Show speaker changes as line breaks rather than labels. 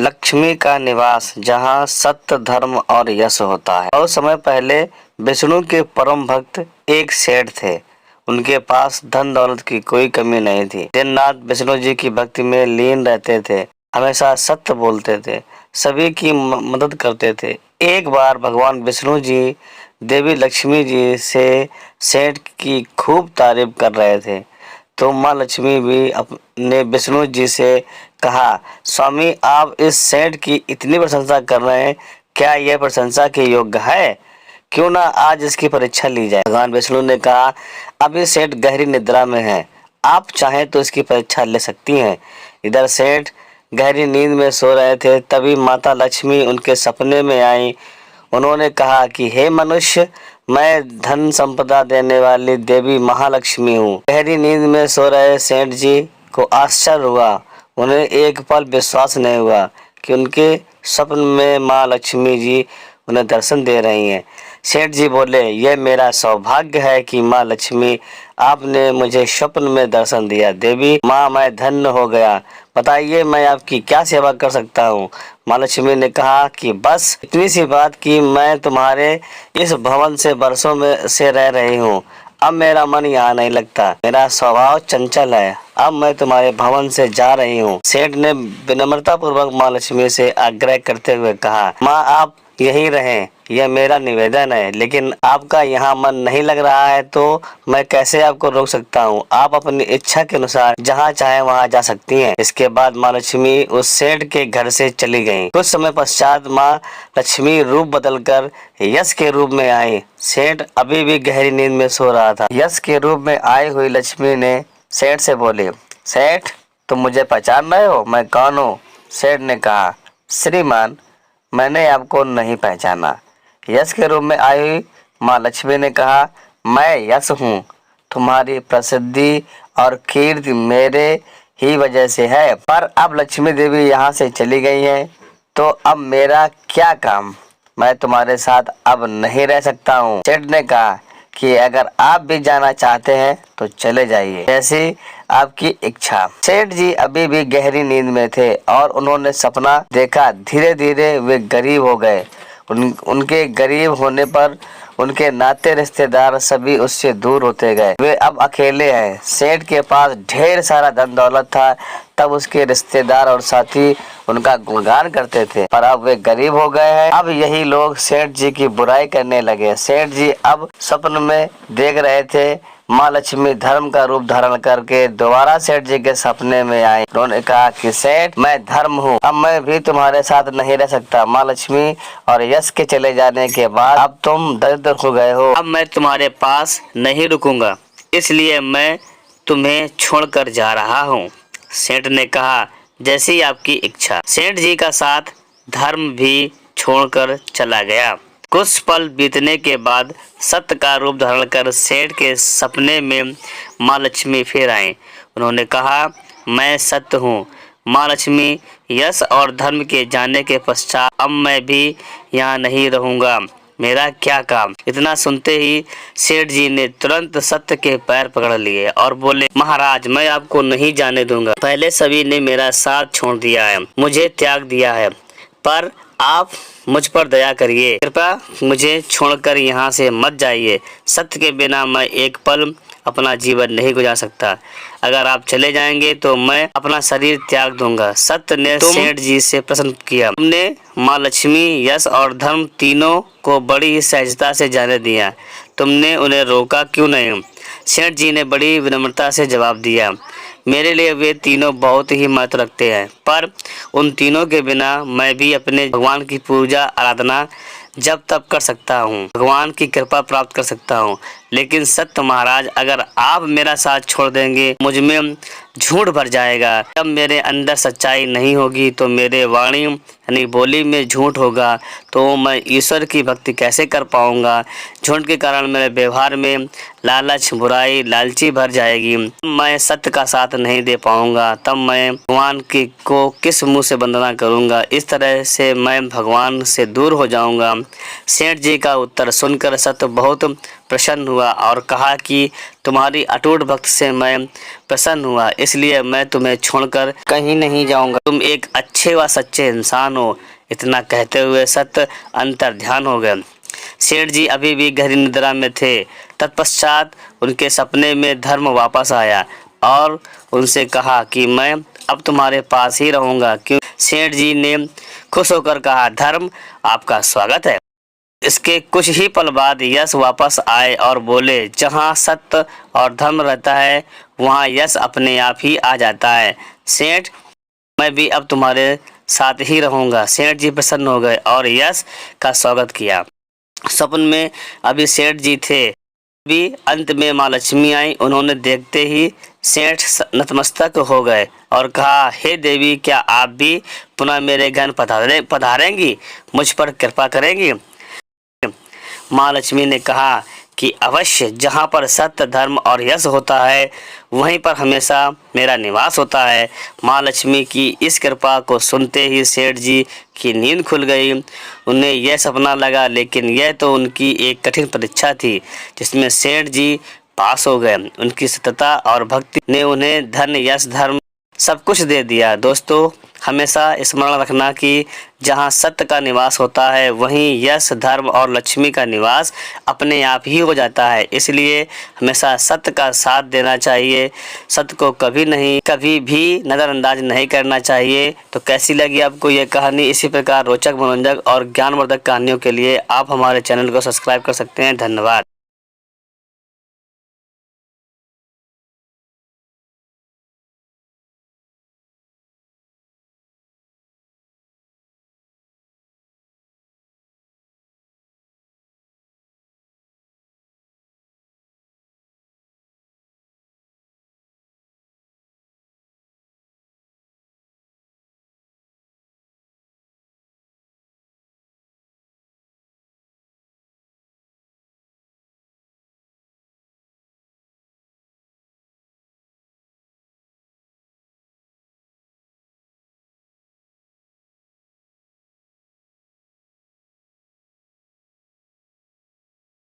लक्ष्मी का निवास जहाँ सत्य, धर्म और यश होता है। बहुत समय पहले विष्णु के परम भक्त एक सेठ थे। उनके पास धन दौलत की कोई कमी नहीं थी। दिन रात विष्णु जी की भक्ति में लीन रहते थे, हमेशा सत्य बोलते थे, सभी की मदद करते थे। एक बार भगवान विष्णु जी देवी लक्ष्मी जी से सेठ की खूब तारीफ कर रहे थे, तो माँ लक्ष्मी भी अपने विष्णु जी से कहा, स्वामी आप इस सेठ की इतनी प्रशंसा कर रहे हैं, क्या यह प्रशंसा के योग्य है? क्यों ना आज इसकी परीक्षा ली जाए। भगवान विष्णु ने कहा, अभी सेठ गहरी निद्रा में है, आप चाहें तो इसकी परीक्षा ले सकती हैं। इधर सेठ गहरी नींद में सो रहे थे, तभी माता लक्ष्मी उनके सपने में आई। उन्होंने कहा कि हे मनुष्य, मैं धन संपदा देने वाली देवी महालक्ष्मी हूँ। गहरी नींद में सो रहे सेठ जी को आश्चर्य हुआ। उन्हें एक पल विश्वास नहीं हुआ कि उनके स्वप्न में माँ लक्ष्मी जी उन्हें दर्शन दे रही हैं। सेठ जी बोले, यह मेरा सौभाग्य है कि माँ लक्ष्मी आपने मुझे स्वप्न में दर्शन दिया। देवी माँ, मैं धन्य हो गया, बताइए मैं आपकी क्या सेवा कर सकता हूँ। माँ लक्ष्मी ने कहा कि बस इतनी सी बात कि मैं तुम्हारे इस भवन से बरसों में से रह रही हूँ, अब मेरा मन यहाँ नहीं लगता, मेरा स्वभाव चंचल है, अब मैं तुम्हारे भवन से जा रही हूँ। सेठ ने विनम्रता पूर्वक माँ लक्ष्मी से आग्रह करते हुए कहा, माँ आप यहीं रहें, यह मेरा निवेदन है, लेकिन आपका यहाँ मन नहीं लग रहा है तो मैं कैसे आपको रोक सकता हूँ। आप अपनी इच्छा के अनुसार जहाँ चाहे वहाँ जा सकती हैं। इसके बाद माँ लक्ष्मी उस सेठ के घर से चली गईं। कुछ समय पश्चात माँ लक्ष्मी रूप बदलकर यश के रूप में आई। सेठ अभी भी गहरी नींद में सो रहा था। यश के रूप में आई हुई लक्ष्मी ने सेठ से बोली, सेठ तुम मुझे पहचान रहे हो, मैं कौन हूँ? सेठ ने कहा, श्रीमान मैंने आपको नहीं पहचाना। यश के रूप में आई हुई माँ लक्ष्मी ने कहा, मैं यश हूँ, तुम्हारी प्रसिद्धि और कीर्ति मेरे ही वजह से है, पर अब लक्ष्मी देवी यहाँ से चली गई है तो अब मेरा क्या काम, मैं तुम्हारे साथ अब नहीं रह सकता हूँ। सेठ ने कहा कि अगर आप भी जाना चाहते हैं तो चले जाइए, जैसी आपकी इच्छा। सेठ जी अभी भी गहरी नींद में थे और उन्होंने सपना देखा, धीरे धीरे वे गरीब हो गए। उनके गरीब होने पर उनके नाते रिश्तेदार सभी उससे दूर होते गए। वे अब अकेले हैं। सेठ के पास ढेर सारा धन दौलत था, तब उसके रिश्तेदार और साथी उनका गुणगान करते थे, पर अब वे गरीब हो गए हैं। अब यही लोग सेठ जी की बुराई करने लगे। सेठ जी अब स्वप्न में देख रहे थे, माँ लक्ष्मी धर्म का रूप धारण करके दोबारा सेठ जी के सपने में आई। उन्होंने कहा कि सेठ मैं धर्म हूँ, अब मैं भी तुम्हारे साथ नहीं रह सकता। माँ लक्ष्मी और यश के चले जाने के बाद अब तुम दरिद्र हो गए हो, अब मैं तुम्हारे पास नहीं रुकूंगा, इसलिए मैं तुम्हें छोड़कर जा रहा हूँ। सेठ ने कहा, जैसी आपकी इच्छा। सेठ जी का साथ धर्म भी छोड़कर चला गया। कुछ पल बीतने के बाद सत्य का रूप धारण कर सेठ के सपने में माँ लक्ष्मी फिर आईं। उन्होंने कहा, मैं सत्य हूँ। माँ लक्ष्मी यश और धर्म के जाने के पश्चात अब मैं भी यहाँ नहीं रहूँगा, मेरा क्या काम। इतना सुनते ही सेठ जी ने तुरंत सत्य के पैर पकड़ लिए और बोले, महाराज मैं आपको नहीं जाने दूंगा। पहले सभी ने मेरा साथ छोड़ दिया है, मुझे त्याग दिया है, पर आप मुझ पर दया करिए, कृपया मुझे छोड़कर यहाँ से मत जाइए। सत्य के बिना मैं एक पल अपना जीवन नहीं गुजार सकता। अगर आप चले जाएंगे तो मैं अपना शरीर त्याग दूंगा। सत्य ने सेठ जी से प्रश्न किया, तुमने माँ लक्ष्मी, यश और धर्म तीनों को बड़ी ही सहजता से जाने दिया, तुमने उन्हें रोका क्यों नहीं? सेठ जी ने बड़ी विनम्रता से जवाब दिया, मेरे लिए वे तीनों बहुत ही महत्व रखते हैं, पर उन तीनों के बिना मैं भी अपने भगवान की पूजा आराधना जब तब कर सकता हूँ, भगवान की कृपा प्राप्त कर सकता हूँ। लेकिन सत्य महाराज, अगर आप मेरा साथ छोड़ देंगे मुझ में झूठ भर जाएगा। जब मेरे अंदर सच्चाई नहीं होगी तो मेरे वाणी यानी बोली में झूठ होगा, तो मैं ईश्वर की भक्ति कैसे कर पाऊंगा। झूठ के कारण मेरे व्यवहार में लालच, बुराई, लालची भर जाएगी, मैं सत्य का साथ नहीं दे पाऊंगा, तब मैं भगवान की को किस मुंह से वंदना करूंगा। इस तरह से मैं भगवान से दूर हो जाऊंगा। सेठ जी का उत्तर सुनकर सत्य बहुत प्रसन्न हुआ और कहा कि तुम्हारी अटूट भक्ति से मैं प्रसन्न हुआ, इसलिए मैं तुम्हें छोड़कर कहीं नहीं जाऊंगा। तुम एक अच्छे व सच्चे इंसान हो। इतना कहते हुए सत्य अंतर्ध्यान हो गए। सेठ जी अभी भी गहरी निद्रा में थे। तत्पश्चात उनके सपने में धर्म वापस आया और उनसे कहा कि मैं अब तुम्हारे पास ही रहूंगा। क्यों? सेठ जी ने खुश होकर कहा, धर्म, आपका स्वागत है। इसके कुछ ही पल बाद यश वापस आए और बोले, जहाँ सत्य और धर्म रहता है वहाँ यश अपने आप ही आ जाता है। सेठ, मैं भी अब तुम्हारे साथ ही रहूंगा। सेठ जी प्रसन्न हो गए और यश का स्वागत किया। स्वप्न में अभी सेठ जी थे। भी अंत में माँ लक्ष्मी आई। उन्होंने देखते ही सेठ नतमस्तक हो गए और कहा, हे देवी, क्या आप भी पुनः मेरे घर पधारेंगी? मुझ पर कृपा करेंगी? माँ लक्ष्मी ने कहा कि अवश्य, जहाँ पर सत्य, धर्म और यश होता है वहीं पर हमेशा मेरा निवास होता है। माँ लक्ष्मी की इस कृपा को सुनते ही सेठ जी की नींद खुल गई। उन्हें यह सपना लगा, लेकिन यह तो उनकी एक कठिन परीक्षा थी जिसमें सेठ जी पास हो गए। उनकी सतता और भक्ति ने उन्हें धन, यश, धर्म सब कुछ दे दिया। दोस्तों, हमेशा स्मरण रखना कि जहाँ सत्य का निवास होता है वहीं यश, धर्म और लक्ष्मी का निवास अपने आप ही हो जाता है। इसलिए हमेशा सत्य का साथ देना चाहिए। सत्य को कभी भी नज़रअंदाज नहीं करना चाहिए। तो कैसी लगी आपको ये कहानी? इसी प्रकार रोचक, मनोरंजक और ज्ञानवर्धक कहानियों के लिए आप हमारे चैनल को सब्सक्राइब कर सकते हैं। धन्यवाद।